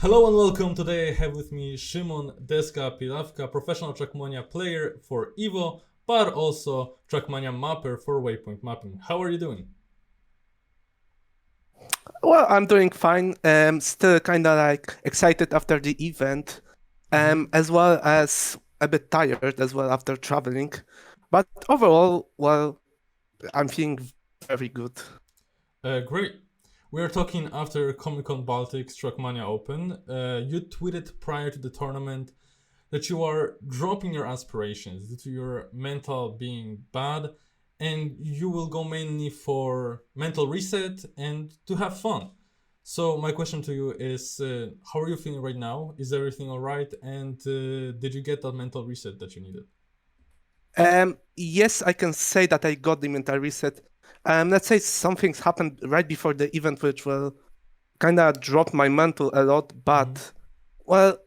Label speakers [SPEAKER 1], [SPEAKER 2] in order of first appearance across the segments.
[SPEAKER 1] Hello and welcome. Today I have with me Szymon Deska, professional Trackmania player for Evo, but also Trackmania mapper for Waypoint Mapping. How are you doing?
[SPEAKER 2] Well, I'm doing fine. Still kind of like excited after the event,
[SPEAKER 1] hmm
[SPEAKER 2] as well as a bit tired as well after traveling. But overall, well, I'm feeling very good.
[SPEAKER 1] Great. We are talking after Comic Con Baltics Trackmania Open. You tweeted prior to the tournament that you are dropping your aspirations due to your mental being bad, and you will go mainly for mental reset and to have fun. So my question to you is, how are you feeling right now? Is everything all right? And did you get that mental reset that you needed?
[SPEAKER 2] Yes, I can say that I got the mental reset. Let's say some things happened right before the event, which will kind of drop my mental a lot.
[SPEAKER 1] Mm-hmm.
[SPEAKER 2] But well,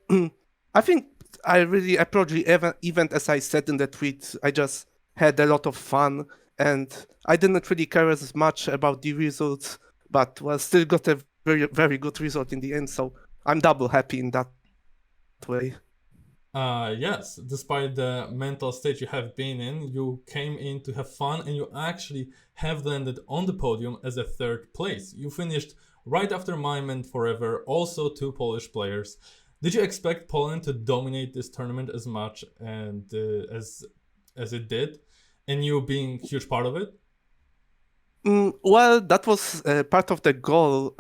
[SPEAKER 2] I think I really approached the event as I said in the tweet. I just had a lot of fun, and I didn't really care as much about the results, but well, still got a very good result in the end. So I'm double happy in that way.
[SPEAKER 1] Yes, despite the mental state you have been in, you came in to have fun and you actually have landed on the podium as a third place. You finished right after Mime and Forever, also two Polish players. Did you expect Poland to dominate this tournament as much and as it did, and you being a huge part of it?
[SPEAKER 2] Well, that was part of the goal.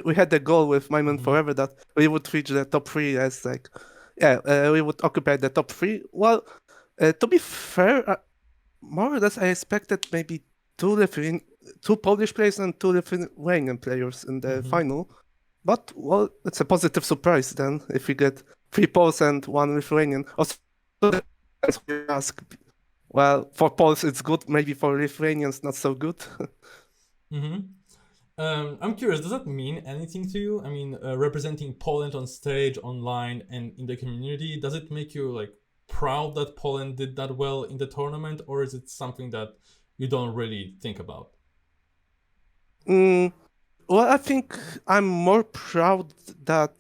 [SPEAKER 2] We had the goal with My Man
[SPEAKER 1] hmm
[SPEAKER 2] Forever that we would reach the top three as like, yeah, we would occupy the top three. Well, to be fair, more or less I expected maybe two Polish players and two Lithuanian players in the
[SPEAKER 1] hmm
[SPEAKER 2] final. But well, it's a positive surprise then if we get three Poles and one Lithuanian. Also, as we ask, well, for Poles it's good, maybe for Lithuanians not so good.
[SPEAKER 1] hmm I'm curious, does that mean anything to you? I mean, representing Poland on stage, online, and in the community, does it make you like proud that Poland did that well in the tournament, or is it something that you don't really think about?
[SPEAKER 2] Mm, well, I think I'm more proud that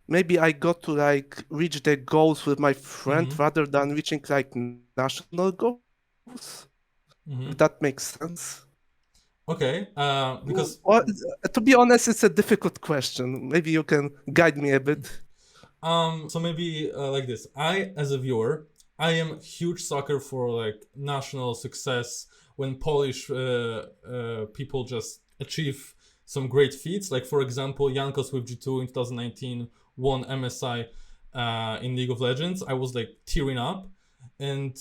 [SPEAKER 2] maybe I got to like reach the goals with my friend
[SPEAKER 1] Mm-hmm.
[SPEAKER 2] rather than reaching like national goals, if
[SPEAKER 1] Mm-hmm.
[SPEAKER 2] that makes sense.
[SPEAKER 1] Okay, because
[SPEAKER 2] Well, to be honest, it's a difficult question. Maybe you can guide me a bit.
[SPEAKER 1] so maybe like this. I, as a viewer, I am huge sucker for like national success when Polish people just achieve some great feats. Like for example, Jankos with G2 in 2019 won MSI in League of Legends. I was like tearing up, and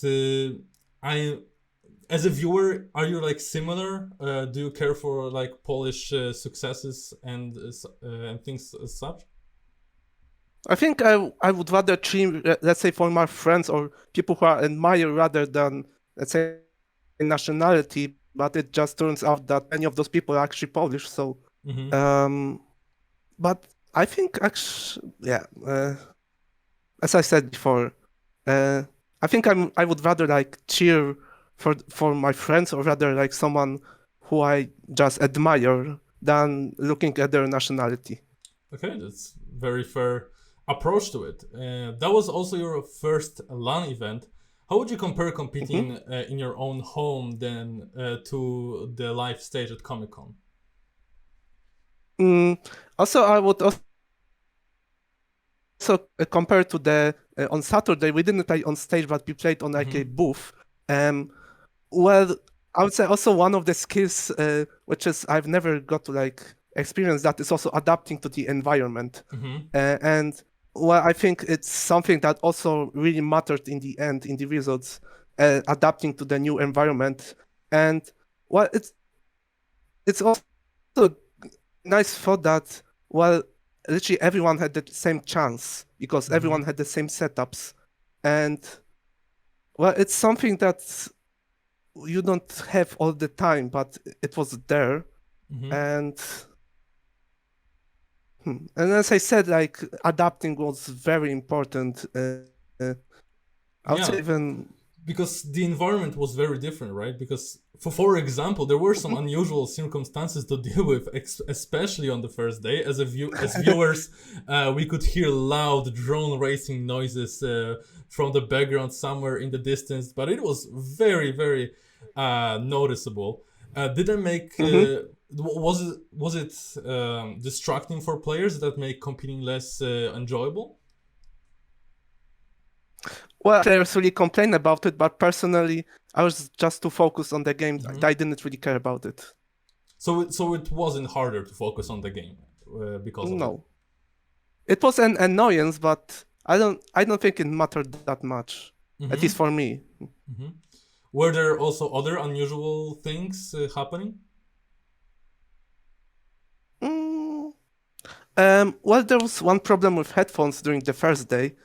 [SPEAKER 1] I, as a viewer, are you like similar? Do you care for like Polish successes and things as such?
[SPEAKER 2] I think I would rather cheer, let's say, for my friends or people who I admire rather than, let's say, nationality. But it just turns out that many of those people are actually Polish. So,
[SPEAKER 1] Mm-hmm.
[SPEAKER 2] um, but I think actually, yeah, as I said before, uh, I think I would rather like cheer for my friends or rather like someone who I just admire than looking at their nationality.
[SPEAKER 1] Okay, that's very fair approach to it. That was also your first LAN event. How would you compare
[SPEAKER 2] Mhm.
[SPEAKER 1] competing in your own home then to the live stage at Comic Con?
[SPEAKER 2] Mm, Also, I would also compare to the on Saturday we didn't play on stage, but we played on like a
[SPEAKER 1] Mm-hmm.
[SPEAKER 2] booth. Um, well, I would say also one of the skills which is I've never got to like experience that is also adapting to the environment.
[SPEAKER 1] Mm-hmm.
[SPEAKER 2] And well, I think it's something that also really mattered in the end in the results, adapting to the new environment. And well, it's also a nice thought that well, literally everyone had the same chance because everyone
[SPEAKER 1] Mm-hmm.
[SPEAKER 2] had the same setups, and well, it's something that you don't have all the time, but it was there.
[SPEAKER 1] Mm-hmm.
[SPEAKER 2] And and as I said, adapting was very important. I would say
[SPEAKER 1] Yeah.
[SPEAKER 2] even.
[SPEAKER 1] because the environment was very different, right? Because for example, there were some unusual circumstances to deal with, especially on the first day. As viewers, we could hear loud drone racing noises from the background somewhere in the distance, but it was very, very noticeable. Did that make was it distracting for players that make competing less enjoyable?
[SPEAKER 2] Well, players really complain about it, but personally, I was just too focused on the game. I didn't really care about it.
[SPEAKER 1] So it wasn't harder to focus on the game because of it.
[SPEAKER 2] No, it was an annoyance, but I don't think it mattered that much, at least for me.
[SPEAKER 1] Were there also other unusual things happening?
[SPEAKER 2] Well, there was one problem with headphones during the first day,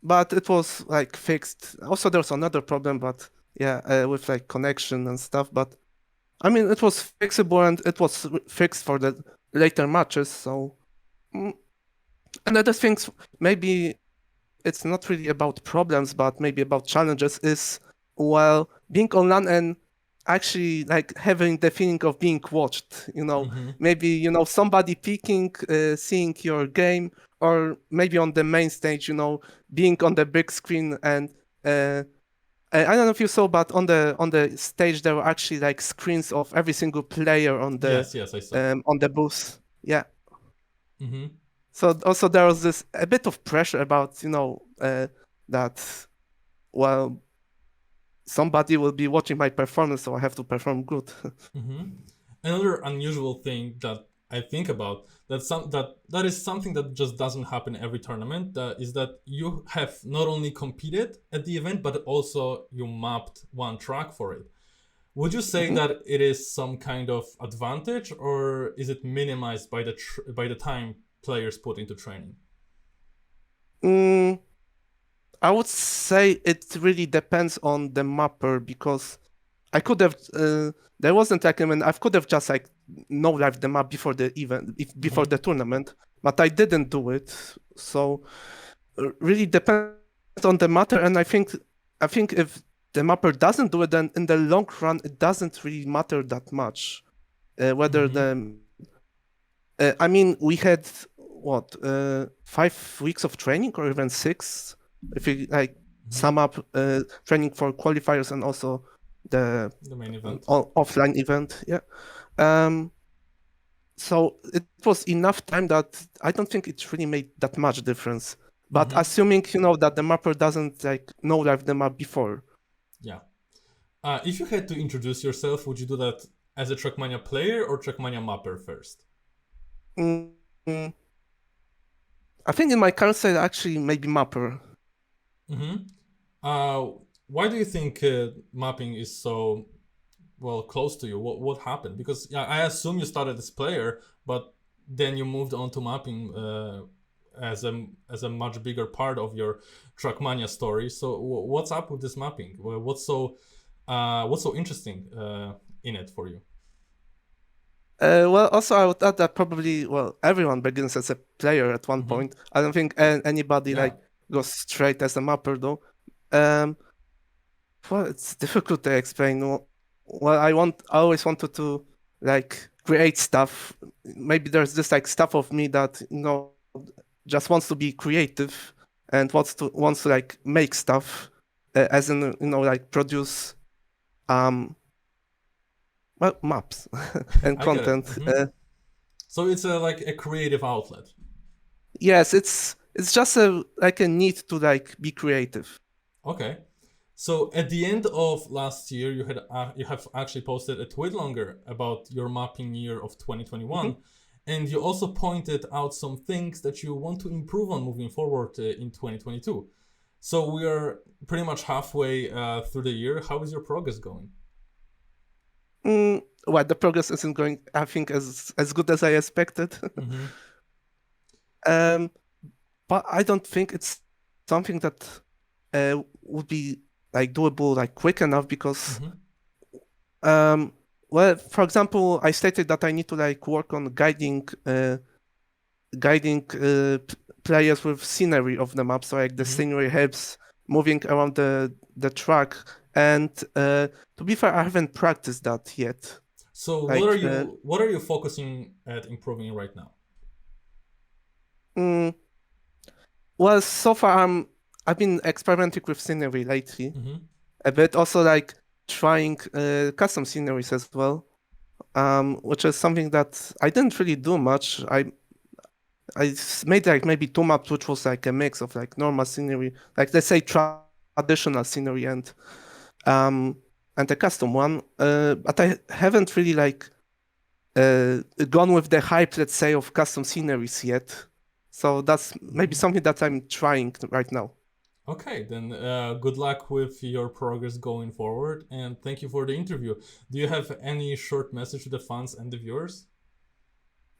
[SPEAKER 2] but it was like fixed. Also, there was another problem, but yeah, with like connection and stuff. But I mean, it was fixable and it was fixed for the later matches. So, and other things, maybe it's not really about problems, but maybe about challenges. Is, well, being online and actually like having the feeling of being watched, maybe somebody peeking, seeing your game, or maybe on the main stage, being on the big screen. And I don't know if you saw, but on the stage there were actually like screens of every single player on the
[SPEAKER 1] yes, I saw.
[SPEAKER 2] On the booth. Yeah. So also there was this a bit of pressure about that, well, somebody will be watching my performance, so I have to perform good.
[SPEAKER 1] Another unusual thing that I think about that is something that just doesn't happen every tournament is that you have not only competed at the event, but also you mapped one track for it. Would you say that it is some kind of advantage, or is it minimized by the time players put into training?
[SPEAKER 2] I would say it really depends on the mapper, because I could have there wasn't like I could have just like no live the map before the event, before the tournament, but I didn't do it. So really depends on the matter, and I think if the mapper doesn't do it, then in the long run it doesn't really matter that much whether I mean, we had what 5 weeks of training, or even 6, if you like sum up training for qualifiers and also the
[SPEAKER 1] main event,
[SPEAKER 2] offline event. Yeah. So it was enough time that I don't think it really made that much difference. But assuming that the mapper doesn't like know live the map before.
[SPEAKER 1] Yeah. If you had to introduce yourself, would you do that as a Trackmania player or Trackmania mapper first?
[SPEAKER 2] I think in my current state, actually, maybe mapper.
[SPEAKER 1] Why do you think mapping is so close to you? What happened? Because I assume you started as player, but then you moved on to mapping as a much bigger part of your Trackmania story. So what's up with this mapping? What's so interesting in it for you?
[SPEAKER 2] Well, also I would add that probably, everyone begins as a player at one point. I don't think anybody goes straight as a mapper though. Well, it's difficult to explain. Well, I always wanted to like create stuff. Maybe there's this like stuff of me that just wants to be creative and wants to like make stuff, as in like produce maps and content.
[SPEAKER 1] So it's like a creative outlet.
[SPEAKER 2] Yes, it's just a need to like be creative.
[SPEAKER 1] Okay. So at the end of last year, you have actually posted a tweet longer about your mapping year of 2021, and you also pointed out some things that you want to improve on moving forward in 2022. So we are pretty much halfway through the year. How is your progress going?
[SPEAKER 2] Well, the progress isn't going, I think, as good as I expected. But I don't think it's something that would be like doable like quick enough, because well, for example, I stated that I need to like work on guiding players with scenery of the map, so like the scenery helps moving around the track. And to be fair, I haven't practiced that yet.
[SPEAKER 1] So
[SPEAKER 2] Like,
[SPEAKER 1] what are you focusing at improving right now?
[SPEAKER 2] mm, well, so far I've been experimenting with scenery lately
[SPEAKER 1] Mm-hmm.
[SPEAKER 2] a bit, also like trying custom sceneries as well, which is something that I didn't really do much. Made like maybe two maps, which was like a mix of like normal scenery, like let's say traditional scenery um and a custom one. But I haven't really like gone with the hype, let's say, of custom sceneries yet. So that's maybe
[SPEAKER 1] Mm-hmm.
[SPEAKER 2] something that I'm trying right now.
[SPEAKER 1] Okay, then good luck with your progress going forward, and thank you for the interview. Do you have any short message to the fans and the viewers?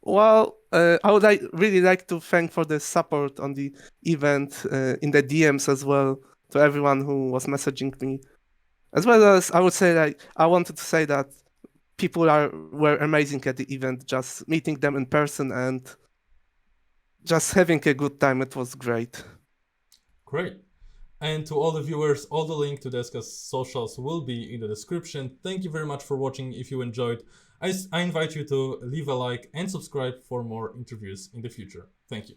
[SPEAKER 2] Well, I would really like to thank for the support on the event in the DMs as well to everyone who was messaging me, as well as I would say like I wanted to say that people were amazing at the event. Just meeting them in person and just having a good time. It was great.
[SPEAKER 1] Great. And to all the viewers, all the link to Deska's socials will be in the description. Thank you very much for watching. If you enjoyed, I invite you to leave a like and subscribe for more interviews in the future. Thank you.